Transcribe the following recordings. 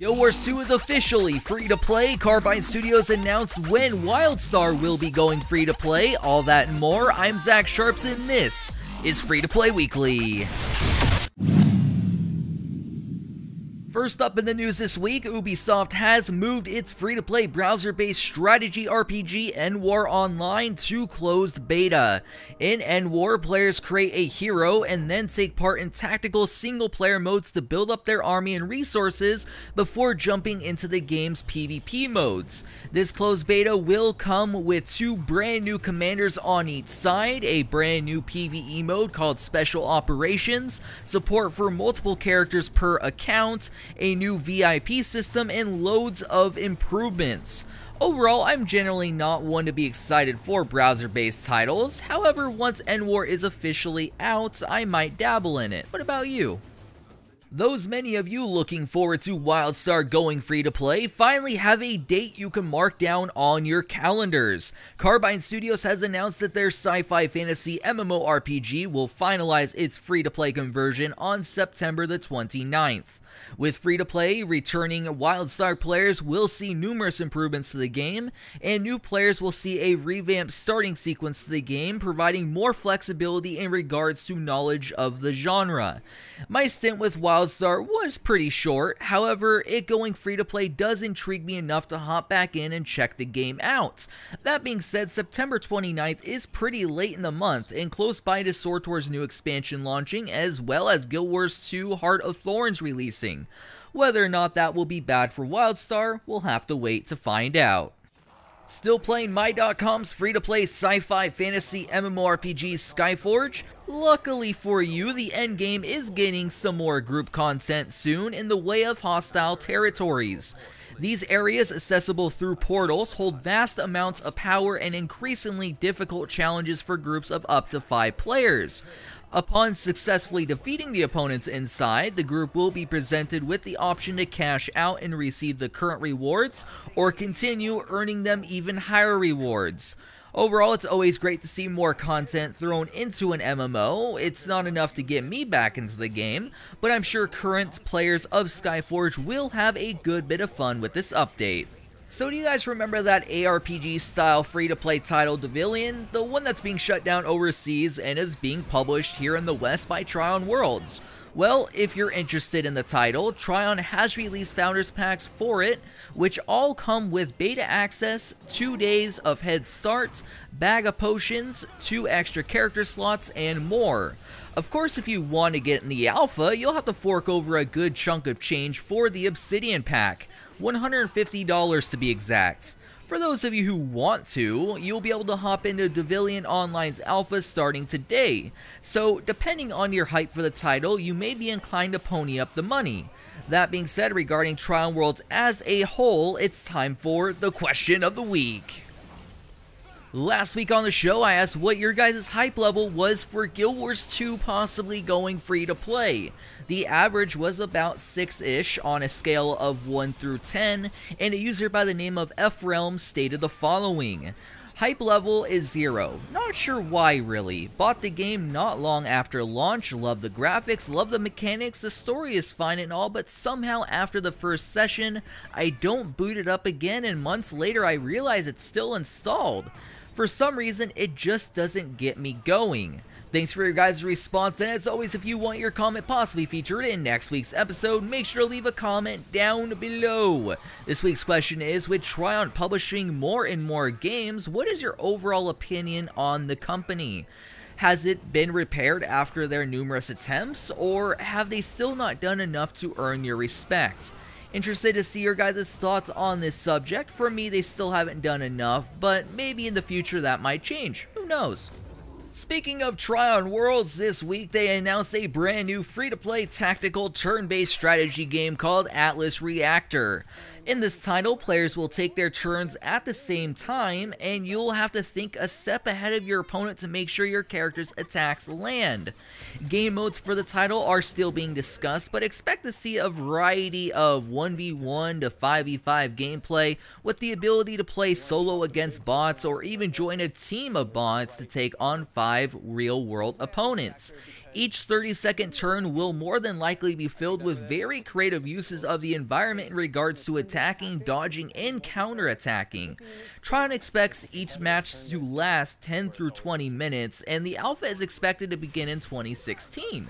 Guild Wars 2 is officially free-to-play. Carbine Studios announced when Wildstar will be going free-to-play. All that and more. I'm Zach Sharps, and this is Free-to-Play Weekly. First up in the news this week, Ubisoft has moved its free-to-play browser-based strategy RPG EndWar Online to closed beta. In EndWar, players create a hero and then take part in tactical single-player modes to build up their army and resources before jumping into the game's PvP modes. This closed beta will come with two brand new commanders on each side, a brand new PvE mode called Special Operations, support for multiple characters per account, a new VIP system, and loads of improvements. Overall, I'm generally not one to be excited for browser-based titles. However, once EndWar is officially out, I might dabble in it. What about you? Those many of you looking forward to Wildstar going free-to-play finally have a date you can mark down on your calendars. Carbine Studios has announced that their sci-fi fantasy MMORPG will finalize its free-to-play conversion on September the 29th. With free-to-play returning, Wildstar players will see numerous improvements to the game, and new players will see a revamped starting sequence to the game, providing more flexibility in regards to knowledge of the genre. My stint with Wildstar was pretty short, however, it going free-to-play does intrigue me enough to hop back in and check the game out. That being said, September 29th is pretty late in the month, and close by to SWTOR's new expansion launching, as well as Guild Wars 2 Heart of Thorns releasing. Whether or not that will be bad for Wildstar, we'll have to wait to find out. Still playing My.com's free-to-play sci-fi fantasy MMORPG Skyforge? Luckily for you, the endgame is getting some more group content soon in the way of hostile territories. These areas, accessible through portals, hold vast amounts of power and increasingly difficult challenges for groups of up to 5 players. Upon successfully defeating the opponents inside, the group will be presented with the option to cash out and receive the current rewards, or continue earning them even higher rewards. Overall, it's always great to see more content thrown into an MMO. It's not enough to get me back into the game, but I'm sure current players of Skyforge will have a good bit of fun with this update. So do you guys remember that ARPG style free-to-play title Devilian? The one that's being shut down overseas and is being published here in the West by Trion Worlds? Well, if you're interested in the title, Trion has released Founders Packs for it, which all come with beta access, 2 days of head start, bag of potions, 2 extra character slots, and more. Of course, if you want to get in the alpha, you'll have to fork over a good chunk of change for the Obsidian Pack, $150 to be exact. For those of you who want to, you'll be able to hop into Devilian Online's alpha starting today, so depending on your hype for the title, you may be inclined to pony up the money. That being said, regarding Trion Worlds as a whole, it's time for the question of the week. Last week on the show, I asked what your guys' hype level was for Guild Wars 2 possibly going free to play. The average was about 6-ish on a scale of 1 through 10, and a user by the name of F-Realm stated the following. Hype level is 0. Not sure why really. Bought the game not long after launch, love the graphics, love the mechanics, the story is fine and all, but somehow after the first session, I don't boot it up again, and months later I realize it's still installed. For some reason, it just doesn't get me going. Thanks for your guys' response, and as always, if you want your comment possibly featured in next week's episode, make sure to leave a comment down below. This week's question is, with Trion publishing more and more games, what is your overall opinion on the company? Has it been repaired after their numerous attempts, or have they still not done enough to earn your respect? Interested to see your guys' thoughts on this subject. For me, they still haven't done enough, but maybe in the future that might change. Who knows? Speaking of Trion Worlds, this week they announced a brand new free-to-play tactical turn-based strategy game called Atlas Reactor. In this title, players will take their turns at the same time, and you'll have to think a step ahead of your opponent to make sure your character's attacks land. Game modes for the title are still being discussed, but expect to see a variety of 1v1 to 5v5 gameplay with the ability to play solo against bots or even join a team of bots to take on 5 real-world opponents. Each 30-second turn will more than likely be filled with very creative uses of the environment in regards to attacking, dodging, and counter-attacking. Trion expects each match to last 10 through 20 minutes, and the alpha is expected to begin in 2016.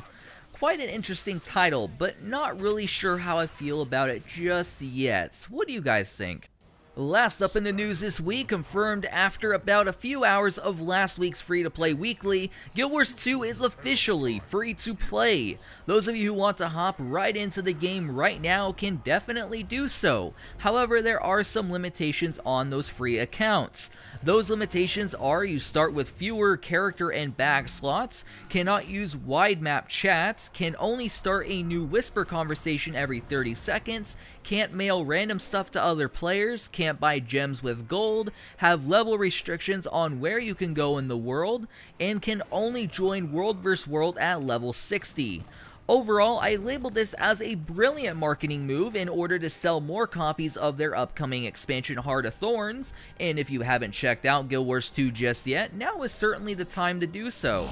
Quite an interesting title, but not really sure how I feel about it just yet. What do you guys think? Last up in the news this week, confirmed after about a few hours of last week's free-to-play weekly, Guild Wars 2 is officially free to play. Those of you who want to hop right into the game right now can definitely do so. However, there are some limitations on those free accounts. Those limitations are you start with fewer character and bag slots, cannot use wide map chats, can only start a new whisper conversation every 30 seconds, can't mail random stuff to other players, can't buy gems with gold, have level restrictions on where you can go in the world, and can only join World vs. World at level 60. Overall, I labeled this as a brilliant marketing move in order to sell more copies of their upcoming expansion Heart of Thorns, and if you haven't checked out Guild Wars 2 just yet, now is certainly the time to do so.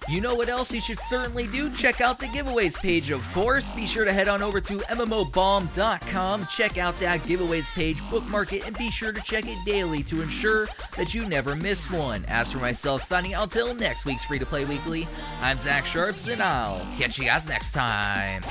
You know what else you should certainly do? Check out the giveaways page, of course. Be sure to head on over to mmobomb.com, check out that giveaways page, bookmark it, and be sure to check it daily to ensure that you never miss one. As for myself, signing out till next week's Free to Play Weekly, I'm Zach Sharps, and I'll catch you guys next time.